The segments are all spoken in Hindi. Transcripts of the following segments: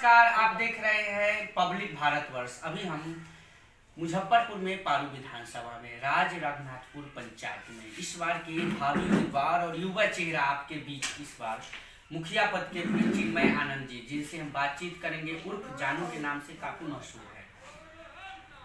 नमस्कार, आप देख रहे हैं पब्लिक भारतवर्ष। अभी हम मुजफ्फरपुर में पारू विधानसभा में राज रघुनाथपुर पंचायत में इस बार के भावी उम्मीदवार और युवा चेहरा आपके बीच इस बार मुखिया पद के लिए चिन्मय आनंद जी, जिनसे हम बातचीत करेंगे, उर्फ जानू के नाम से काफी मशहूर है।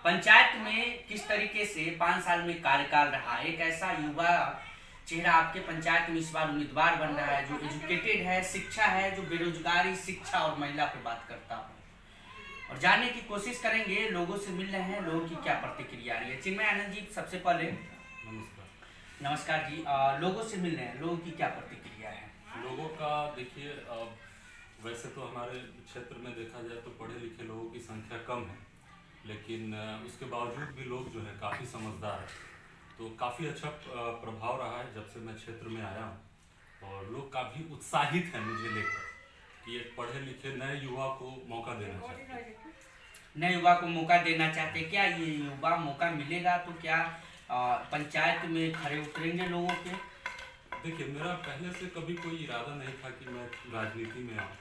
पंचायत में किस तरीके से 5 साल में कार्यकाल रहा, एक ऐसा युवा चेहरा आपके पंचायत में इस बार उम्मीदवार बन रहा है जो एजुकेटेड है, शिक्षा है, जो बेरोजगारी, शिक्षा और महिला पे बात करता हो। और जानने की कोशिश करेंगे, लोगों से मिल रहे हैं, लोगों की क्या प्रतिक्रिया आ रही है। चिन्मय आनंद जी, सबसे पहले नमस्कार जी। लोगों से मिल रहे हैं, लोगों की क्या प्रतिक्रिया है? लोगों का देखिए, वैसे तो हमारे क्षेत्र में देखा जाए तो पढ़े लिखे लोगों की संख्या कम है, लेकिन उसके बावजूद भी लोग जो है काफ़ी समझदार है। तो काफ़ी अच्छा प्रभाव रहा है जब से मैं क्षेत्र में आया हूँ, और लोग काफ़ी उत्साहित हैं मुझे लेकर कि एक पढ़े लिखे नए युवा को मौका देना चाहते हैं। नए युवा को मौका देना चाहते हैं। क्या ये युवा मौका मिलेगा तो क्या पंचायत में खड़े उतरेंगे लोगों के? देखिए, मेरा पहले से कभी कोई इरादा नहीं था कि मैं राजनीति में आऊँ,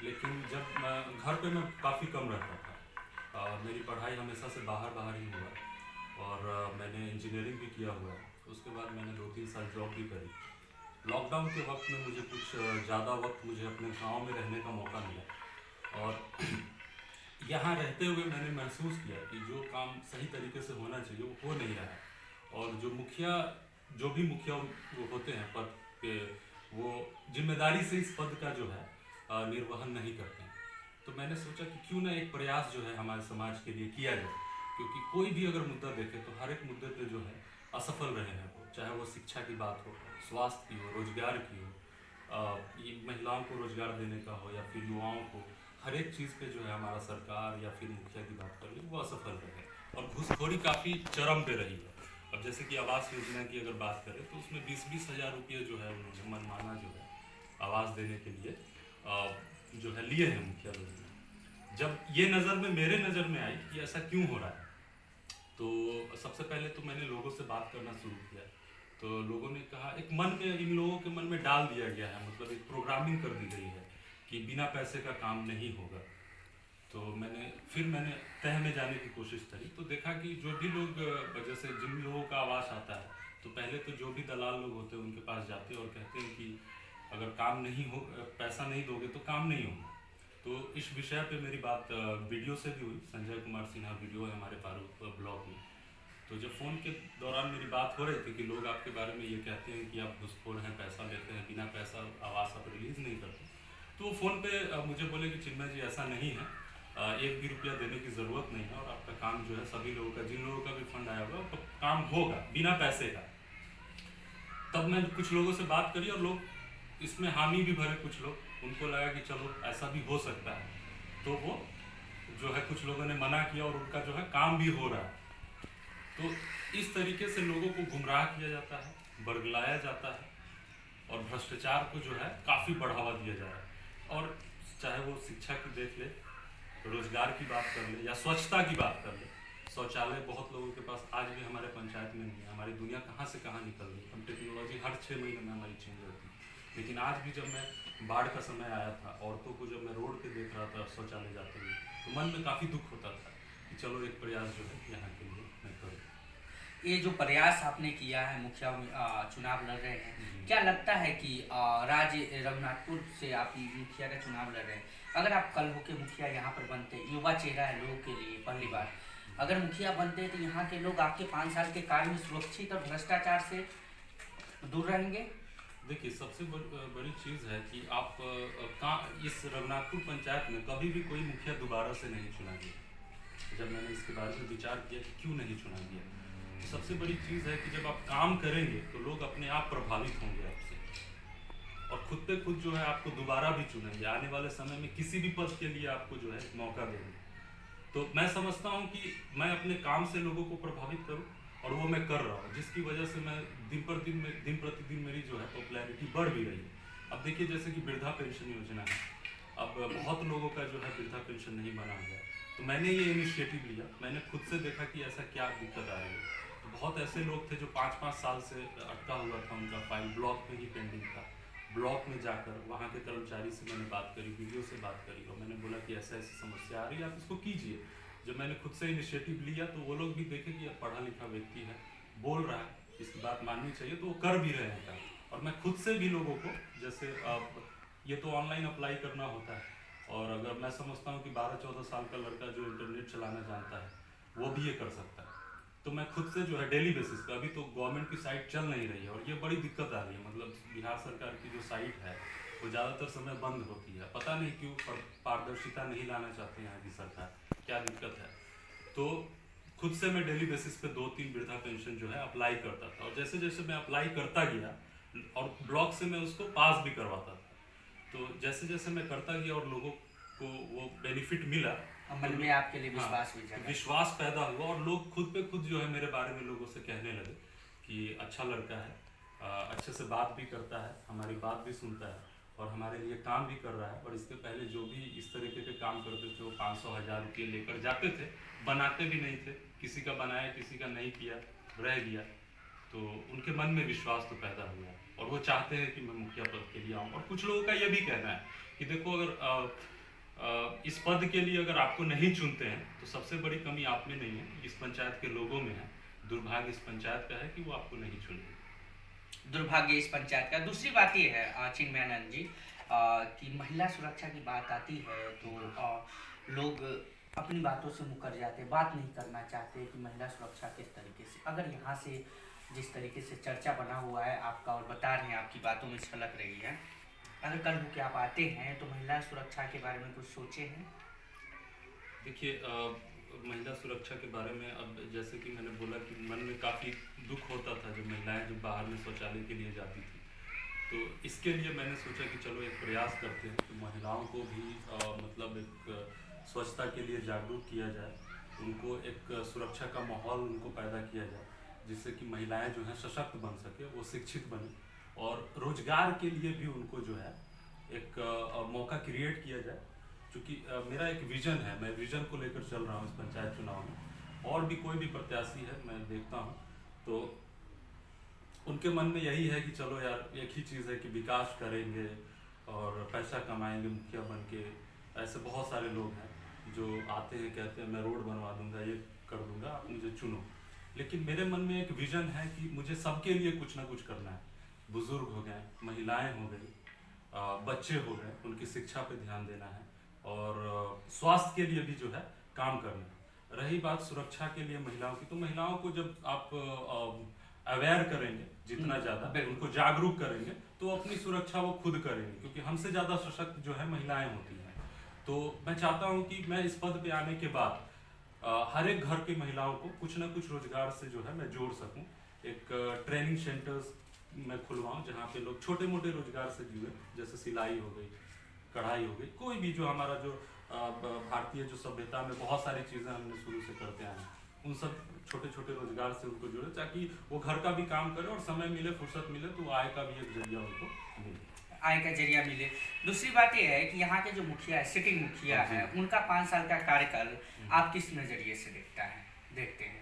लेकिन जब मैं घर पे मैं काफ़ी कम रहता था। मेरी पढ़ाई हमेशा से बाहर ही हुआ, और मैंने इंजीनियरिंग भी किया हुआ है। उसके बाद मैंने 2-3 साल जॉब भी करी। लॉकडाउन के वक्त में मुझे कुछ ज़्यादा वक्त मुझे अपने गांव में रहने का मौका मिला, और यहाँ रहते हुए मैंने महसूस किया कि जो काम सही तरीके से होना चाहिए वो हो नहीं रहा है, और जो भी मुखिया होते हैं पद पे, वो जिम्मेदारी से इस पद का जो है निर्वहन नहीं करते हैं। तो मैंने सोचा कि क्यों ना एक प्रयास जो है हमारे समाज के लिए किया जाए, क्योंकि कोई भी अगर मुद्दा देखे तो हर एक मुद्दे पे जो है असफल रहे हैं वो, चाहे वो शिक्षा की बात हो, स्वास्थ्य की हो, रोजगार की हो, ये महिलाओं को रोजगार देने का हो, या फिर युवाओं को, हर एक चीज़ पे जो है हमारा सरकार या फिर मुखिया की बात कर ले वो असफल रहे, और घूसखोरी काफ़ी चरम पे रही है। अब जैसे कि आवास योजना की अगर बात करें तो उसमें 20-20 हज़ार रुपये जो है उन्होंने मनमाना जो है आवास देने के लिए जो है लिए हैं मुखिया लोगों ने। जब ये मेरे नज़र में आई कि ऐसा क्यों हो रहा है, तो सबसे पहले तो मैंने लोगों से बात करना शुरू किया। तो लोगों ने कहा, एक इन लोगों के मन में डाल दिया गया है, मतलब एक प्रोग्रामिंग कर दी गई है कि बिना पैसे का काम नहीं होगा। तो मैंने तह में जाने की कोशिश करी, तो देखा कि जो भी लोग, जैसे जिन लोगों का आवास आता है, तो पहले तो जो भी दलाल लोग होते हैं उनके पास जाते हैं और कहते हैं कि अगर काम नहीं हो, पैसा नहीं दोगे तो काम नहीं होगा। तो इस विषय पे मेरी बात वीडियो से भी हुई। संजय कुमार सिन्हा वीडियो है हमारे पारू ब्लॉग में। तो जब फ़ोन के दौरान मेरी बात हो रही थी कि लोग आपके बारे में ये कहते हैं कि आप घूसखोर हैं, पैसा लेते हैं, बिना पैसा आवास आप रिलीज़ नहीं करते, तो फ़ोन पे मुझे बोले कि चिन्मय जी ऐसा नहीं है, एक भी रुपया देने की ज़रूरत नहीं है, और आपका काम जो है सभी लोगों का, जिन लोगों का भी फंड आया होगा तो काम होगा बिना पैसे का। तब मैं कुछ लोगों से बात करी, और लोग इसमें हामी भी भरे, कुछ लोग, उनको लगा कि चलो ऐसा भी हो सकता है, तो वो जो है कुछ लोगों ने मना किया, और उनका जो है काम भी हो रहा है। तो इस तरीके से लोगों को गुमराह किया जाता है, बरगलाया जाता है, और भ्रष्टाचार को जो है काफ़ी बढ़ावा दिया जा रहा है। और चाहे वो शिक्षा की देख ले, रोजगार की बात कर ले, या स्वच्छता की बात कर ले, शौचालय बहुत लोगों के पास आज भी हमारे पंचायत में नहीं है। हमारी दुनिया कहाँ से कहाँ निकल रही है, हम टेक्नोलॉजी हर 6 महीने में हमारी चेंज होती है, लेकिन आज भी जब मैं बाढ़ का समय आया था, औरतों को जब मैं रोड पे देख रहा था शौचालय जाते हुए, तो मन में काफ़ी दुख होता था कि चलो एक प्रयास जो है यहाँ के लिए मैं करूँ। ये जो प्रयास आपने किया है, मुखिया चुनाव लड़ रहे हैं, क्या लगता है कि राज रघुनाथपुर से आप मुखिया का चुनाव लड़ रहे हैं, अगर आप कल होके मुखिया यहाँ पर बनते, युवा चेहरा है लोगों के लिए पहली बार, अगर मुखिया बनते तो यहाँ के लोग आपके 5 साल के कार्य में सुरक्षित और भ्रष्टाचार से दूर रहेंगे? देखिए, सबसे बड़ी चीज़ है कि आप इस रघुनाथपुर पंचायत में कभी भी कोई मुखिया दोबारा से नहीं चुना गया। जब मैंने इसके बारे में विचार किया कि क्यों नहीं चुना गया, तो सबसे बड़ी चीज़ है कि जब आप काम करेंगे तो लोग अपने आप प्रभावित होंगे आपसे, और खुद पे खुद जो है आपको दोबारा भी चुनेंगे, आने वाले समय में किसी भी पद के लिए आपको जो है मौका देंगे। तो मैं समझता हूँ कि मैं अपने काम से लोगों को प्रभावित करूँ, और वो मैं कर रहा हूँ, जिसकी वजह से मैं दिन प्रतिदिन मेरी जो है पॉपुलैरिटी बढ़ भी रही है। अब देखिए, जैसे कि वृद्धा पेंशन योजना है, अब बहुत लोगों का जो है वृद्धा पेंशन नहीं बना हुआ, तो मैंने ये इनिशिएटिव लिया। मैंने खुद से देखा कि ऐसा क्या दिक्कत आ रही है। तो बहुत ऐसे लोग थे जो 5-5 साल से अटका हुआ था, उनका फाइल ब्लॉक में ही पेंडिंग था, ब्लॉक में जाकर वहाँ के कर्मचारी से मैंने बात करी, वीडियो से बात करी और मैंने बोला कि ऐसा ऐसी समस्या आ रही है, आप इसको कीजिए। जब मैंने खुद से इनिशिएटिव लिया तो वो लोग भी देखे कि अब पढ़ा लिखा व्यक्ति है, बोल रहा है, इसकी बात माननी चाहिए, तो वो कर भी रहे हैं काम। और मैं खुद से भी लोगों को, जैसे अब ये तो ऑनलाइन अप्लाई करना होता है, और अगर मैं समझता हूँ कि 12-14 साल का लड़का जो इंटरनेट चलाना जानता है वो भी ये कर सकता है, तो मैं खुद से जो है डेली बेसिस पे, अभी तो गवर्नमेंट की साइट चल नहीं रही है और ये बड़ी दिक्कत आ रही है, मतलब बिहार सरकार की जो साइट है वो ज़्यादातर समय बंद होती है, पता नहीं क्यों, पारदर्शिता नहीं लाना चाहते हैं यहाँ की सरकार, क्या दिक्कत है। तो खुद से मैं डेली बेसिस पे 2-3 वृद्धा पेंशन जो है अप्लाई करता था, और जैसे जैसे मैं अप्लाई करता गया और ब्लॉक से मैं उसको पास भी करवाता था, तो जैसे जैसे मैं करता गया और लोगों को वो बेनिफिट मिला, मन में आपके लिए विश्वास भी जगा। विश्वास पैदा हुआ और लोग खुद पे खुद जो है मेरे बारे में लोगों से कहने लगे कि अच्छा लड़का है, अच्छे से बात भी करता है, हमारी बात भी सुनता है और हमारे लिए काम भी कर रहा है। और इसके पहले जो भी इस तरीके के काम करते थे वो 500-1000 रुपये लेकर जाते थे, बनाते भी नहीं थे, किसी का बनाया किसी का नहीं किया, रह गया, तो उनके मन में विश्वास तो पैदा हुआ और वो चाहते हैं कि मैं मुखिया पद के लिए आऊँ। और कुछ लोगों का ये भी कहना है कि देखो, अगर इस पद के लिए अगर आपको नहीं चुनते हैं तो सबसे बड़ी कमी आप में नहीं है, इस पंचायत के लोगों में है। दुर्भाग्य इस पंचायत का है कि वो आपको नहीं चुने। दुर्भाग्य इस पंचायत का। दूसरी बात ये है चिन्मयानंद जी कि महिला सुरक्षा की बात आती है तो लोग अपनी बातों से मुकर जाते, बात नहीं करना चाहते कि महिला सुरक्षा किस तरीके से। अगर यहाँ से जिस तरीके से चर्चा बना हुआ है आपका और बता रहे हैं, आपकी बातों में झलक रही है, अगर कल को आप आते हैं तो महिला सुरक्षा के बारे में कुछ सोचे हैं? देखिए, महिला सुरक्षा के बारे में अब जैसे कि मैंने बोला कि मन में काफ़ी दुख होता था जब महिलाएं जब बाहर में शौचालय के लिए जाती थी, तो इसके लिए मैंने सोचा कि चलो एक प्रयास करते हैं कि महिलाओं को भी मतलब एक स्वच्छता के लिए जागरूक किया जाए, उनको एक सुरक्षा का माहौल उनको पैदा किया जाए, जिससे कि महिलाएं जो हैं सशक्त बन सके, वो शिक्षित बने और रोजगार के लिए भी उनको जो है एक मौका क्रिएट किया जाए। क्योंकि मेरा एक विजन है, मैं विजन को लेकर चल रहा हूँ इस पंचायत चुनाव में, और भी कोई भी प्रत्याशी है मैं देखता हूँ तो उनके मन में यही है कि चलो यार, एक ही चीज़ है कि विकास करेंगे और पैसा कमाएंगे मुखिया बन के। ऐसे बहुत सारे लोग हैं जो आते हैं, कहते हैं मैं रोड बनवा दूंगा, ये कर दूंगा, आप मुझे चुनो। लेकिन मेरे मन में एक विजन है कि मुझे सबके लिए कुछ ना कुछ करना है। बुजुर्ग हो गए, महिलाएं हो गई, बच्चे हो गए, उनकी शिक्षा पे ध्यान देना है और स्वास्थ्य के लिए भी जो है काम करना है। रही बात सुरक्षा के लिए महिलाओं की, तो महिलाओं को जब आप अवेयर करेंगे जितना ज़्यादा, उनको जागरूक करेंगे, तो अपनी सुरक्षा वो खुद करेंगे, क्योंकि हमसे ज़्यादा सशक्त जो है महिलाएं होती हैं। तो मैं चाहता हूं कि मैं इस पद पे आने के बाद हर एक घर की महिलाओं को कुछ ना कुछ रोजगार से जो है मैं जोड़ सकूं। एक ट्रेनिंग सेंटर्स मैं खुलवाऊं जहां पे लोग छोटे मोटे रोजगार से जुड़े, जैसे सिलाई हो गई, कढ़ाई हो गई, कोई भी जो हमारा जो भारतीय जो सभ्यता में बहुत सारी चीज़ें हमने शुरू से करते आए हैं, उन सब छोटे छोटे रोजगार से उनको जुड़े, ताकि वो घर का भी काम करे और समय मिले, फुर्सत मिले तो आय का भी एक जरिया उनको मिले, आय का जरिया मिले। दूसरी बात यह है कि यहाँ के जो मुखिया है, सिटिंग मुखिया है, उनका 5 साल का कार्यकाल आप किस नज़रिए से देखते हैं?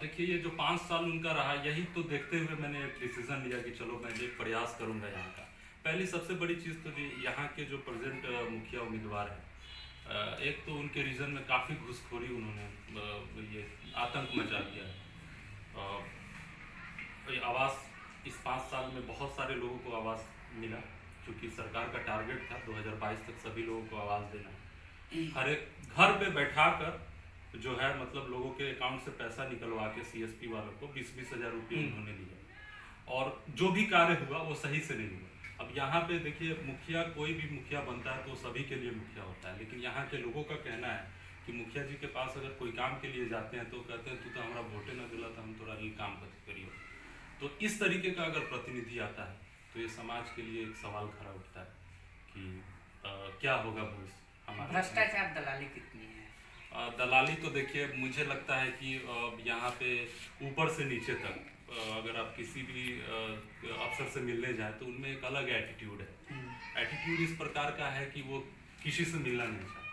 देखिए, ये जो 5 साल उनका रहा, यही तो देखते हुए मैंने एक डिसीजन लिया कि चलो मैं एक प्रयास करूंगा यहाँ का। पहली सबसे बड़ी चीज़ तो यहाँ के जो प्रेजेंट मुखिया उम्मीदवार हैं, एक तो उनके रीजन में काफ़ी घुसखोरी उन्होंने ये आतंक मचा दिया है। आवास इस 5 साल में बहुत सारे लोगों को आवास मिला, क्योंकि सरकार का टारगेट था 2022 तक सभी लोगों को आवास देना। हर एक घर पे बैठा कर जो है मतलब लोगों के अकाउंट से पैसा निकलवा के सीएसपी वालों को 20-20 हज़ार रुपये उन्होंने दिए, और जो भी कार्य हुआ वो सही से नहीं हुआ। अब यहाँ पे देखिए, मुखिया कोई भी मुखिया बनता है तो सभी के लिए मुखिया होता है, लेकिन यहाँ के लोगों का कहना है कि मुखिया जी के पास अगर कोई काम के लिए जाते हैं तो कहते हैं तू तो हमारा वोटे ना दिला, तो हम तोरा लिए काम करियो। तो इस तरीके का अगर प्रतिनिधि आता है तो ये समाज के लिए एक सवाल खड़ा उठता है कि क्या होगा भविष्य हमारा। भ्रष्टाचार, दलाली कितनी है? दलाली तो देखिए, मुझे लगता है कि यहाँ पे ऊपर से नीचे तक अगर आप किसी भी अफसर से मिलने जाए तो उनमें एक अलग एटीट्यूड है। एटीट्यूड इस प्रकार का है कि वो किसी से मिलना नहीं चाहते।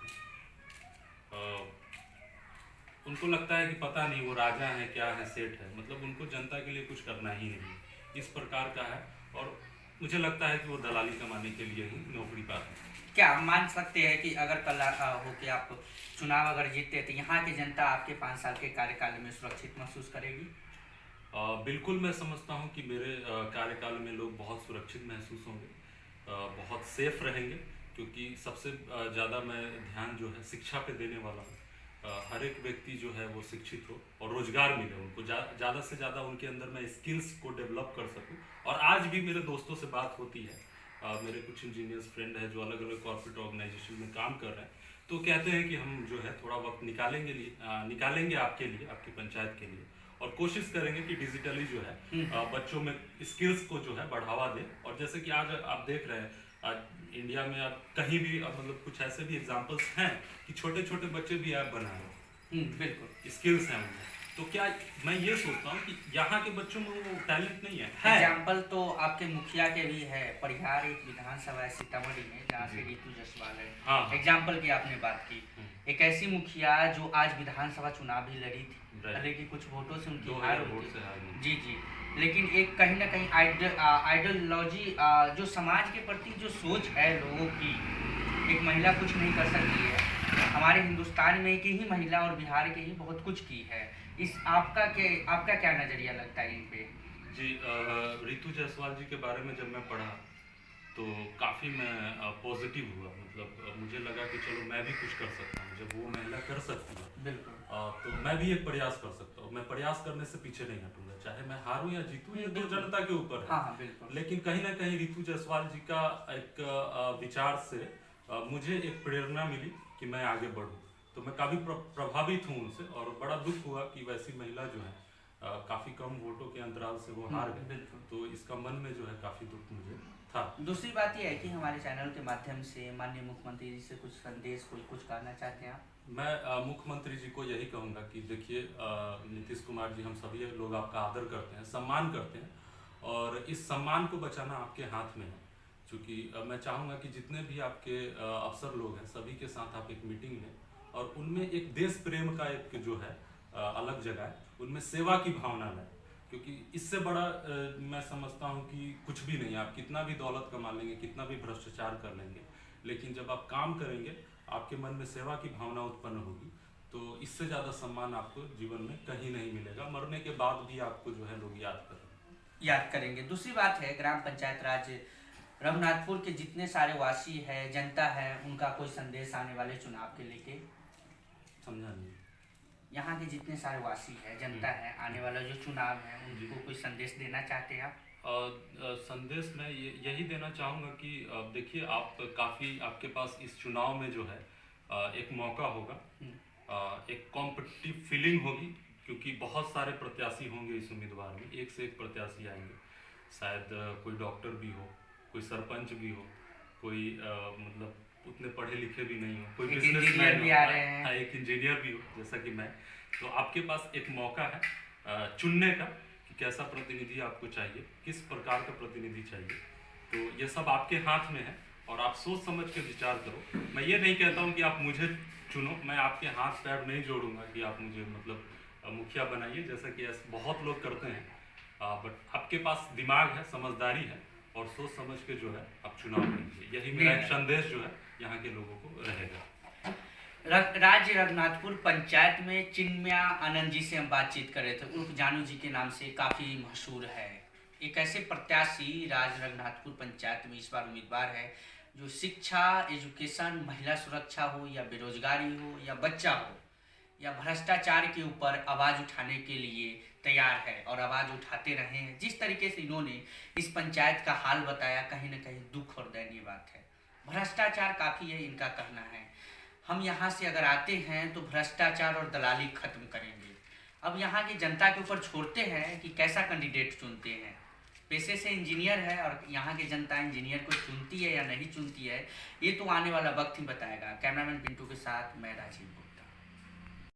उनको लगता है कि पता नहीं वो राजा है, क्या है, सेठ है, मतलब उनको जनता के लिए कुछ करना ही नहीं, इस प्रकार का है। और मुझे लगता है कि वो दलाली कमाने के लिए ही नौकरी पाते हैं। क्या हम मान सकते हैं कि अगर कल हो के आप चुनाव अगर जीतते तो यहाँ की जनता आपके 5 साल के कार्यकाल में सुरक्षित महसूस करेगी? बिल्कुल मैं समझता हूँ कि मेरे कार्यकाल में लोग बहुत सुरक्षित महसूस होंगे, बहुत सेफ रहेंगे, क्योंकि सबसे ज़्यादा मैं ध्यान जो है शिक्षा पे देने वाला हूँ। हर एक व्यक्ति जो है वो शिक्षित हो और रोजगार मिले उनको, ज़्यादा से ज़्यादा उनके अंदर मैं स्किल्स को डेवलप कर सकूँ। और आज भी मेरे दोस्तों से बात होती है, मेरे कुछ इंजीनियर्स फ्रेंड है जो अलग अलग कॉर्पोरेट ऑर्गेनाइजेशन में काम कर रहे हैं, तो कहते हैं कि हम जो है थोड़ा वक्त निकालेंगे आपके लिए, आपकी पंचायत के लिए, और कोशिश करेंगे कि डिजिटली जो है बच्चों में स्किल्स को जो है बढ़ावा दें। और जैसे कि आज आप देख रहे हैं, आज इंडिया में आप कहीं भी मतलब कुछ ऐसे भी एग्जांपल्स हैं कि छोटे छोटे बच्चे भी ऐप बना रहे हैं, बिल्कुल स्किल्स हैं उनमें। तो क्या मैं ये सोचता हूँ कि यहाँ के बच्चों में वो टैलेंट नहीं है। एग्जाम्पल तो आपके मुखिया के भी है, परिहार एक विधानसभा है सीतामढ़ी में जहाँ से ऋतु जायसवाल है। हाँ। एग्जाम्पल की आपने बात की, एक ऐसी मुखिया जो आज विधानसभा चुनाव भी लड़ी थी, हालांकि कुछ वोटों से उनकी हार हुई थी। जी जी, लेकिन एक कहीं ना कहीं आइडियोलॉजी जो समाज के प्रति जो सोच है लोगों की, एक महिला कुछ नहीं कर सकती है। हमारे हिंदुस्तान में की ही महिला और बिहार के ही बहुत कुछ की है। इस आपका क्या नज़रिया लगता है इन पे? जी, ऋतु जायसवाल जी के बारे में जब मैं पढ़ा तो काफ़ी मैं पॉजिटिव हुआ। मतलब मुझे लगा कि चलो मैं भी कुछ कर सकता हूँ, जब वो महिला कर सकती है बिल्कुल, तो मैं भी एक प्रयास कर सकता हूँ। मैं प्रयास करने से पीछे नहीं हटूंगा, चाहे मैं हारूं या जीतूं, ये तो जनता के ऊपर है। हाँ, बिल्कुल। लेकिन कहीं ना कहीं ऋतु जायसवाल जी का एक विचार से मुझे एक प्रेरणा मिली कि मैं आगे बढ़ूं। तो मैं काफ़ी प्रभावित हूँ उनसे, और बड़ा दुख हुआ कि वैसी महिला जो है काफ़ी कम वोटों के अंतराल से वो हार गए। तो इसका मन में जो है काफ़ी दुख मुझे था। दूसरी बात यह है कि हमारे चैनल के माध्यम से माननीय मुख्यमंत्री जी से कुछ संदेश, कुछ कहना चाहते हैं आप? मैं मुख्यमंत्री जी को यही कहूँगा कि देखिए, नीतीश कुमार जी, हम सभी लोग आपका आदर करते हैं, सम्मान करते हैं, और इस सम्मान को बचाना आपके हाथ में है। क्योंकि मैं चाहूँगा कि जितने भी आपके अफसर लोग हैं, सभी के साथ आप एक मीटिंग लें और उनमें एक देश प्रेम का एक जो है अलग जगह है, उनमें सेवा की भावना लाए। क्योंकि इससे बड़ा मैं समझता हूँ कि कुछ भी नहीं। आप कितना भी दौलत कमा लेंगे, कितना भी भ्रष्टाचार कर लेंगे, लेकिन जब आप काम करेंगे, आपके मन में सेवा की भावना उत्पन्न होगी, तो इससे ज़्यादा सम्मान आपको जीवन में कहीं नहीं मिलेगा। मरने के बाद भी आपको जो है लोग याद करेंगे। दूसरी बात है, ग्राम पंचायत राज रघुनाथपुर के जितने सारे वासी है, जनता है, उनका कोई संदेश आने वाले चुनाव के लेके? समझा नहीं। यहाँ के जितने सारे वासी है, जनता है, आने वाला जो चुनाव है उनको कोई संदेश देना चाहते हैं आप? संदेश मैं यही देना चाहूँगा कि देखिए, आप काफ़ी, आपके पास इस चुनाव में जो है एक मौका होगा, एक कॉम्पिटिटिव फीलिंग होगी, क्योंकि बहुत सारे प्रत्याशी होंगे इस उम्मीदवार में, एक से एक प्रत्याशी आएंगे। शायद कोई डॉक्टर भी हो, कोई सरपंच भी हो, कोई मतलब उतने पढ़े लिखे भी नहीं हो, कोई बिजनेसमैन भी आ रहे हैं, एक इंजीनियर भी हो जैसा कि मैं। तो आपके पास एक मौका है चुनने का कि कैसा प्रतिनिधि आपको चाहिए, किस प्रकार का प्रतिनिधि चाहिए। तो ये सब आपके हाथ में है, और आप सोच समझ के विचार करो। मैं ये नहीं कहता हूँ कि आप मुझे चुनो, मैं आपके हाथ पैर नहीं जोड़ूंगा कि आप मुझे मतलब मुखिया बनाइए, जैसा कि बहुत लोग करते हैं। बट आपके पास दिमाग है, समझदारी है, और सोच समझ के जो है आप चुनाव कीजिए। यही मेरा एक संदेश जो है यहाँ के लोगों को रहेगा। राज्य रघुनाथपुर पंचायत में चिन्मया आनंद जी से हम बातचीत कर रहे थे, उर्फ जानू जी के नाम से काफ़ी मशहूर है। एक ऐसे प्रत्याशी राज्य रघुनाथपुर पंचायत में इस बार उम्मीदवार है जो शिक्षा, एजुकेशन, महिला सुरक्षा हो या बेरोजगारी हो या बच्चा हो या भ्रष्टाचार के ऊपर आवाज़ उठाने के लिए तैयार है और आवाज़ उठाते रहे हैं। जिस तरीके से इन्होंने इस पंचायत का हाल बताया, कहीं ना कहीं दुख और दयनीय बात है। भ्रष्टाचार काफ़ी है, इनका कहना है। हम यहाँ से अगर आते हैं तो भ्रष्टाचार और दलाली खत्म करेंगे। अब यहाँ की जनता के ऊपर छोड़ते हैं कि कैसा कैंडिडेट चुनते हैं। पेशे से इंजीनियर है और यहाँ की जनता इंजीनियर को चुनती है या नहीं चुनती है, ये तो आने वाला वक्त ही बताएगा। कैमरामैन पिंटू के साथ मैं राजीव।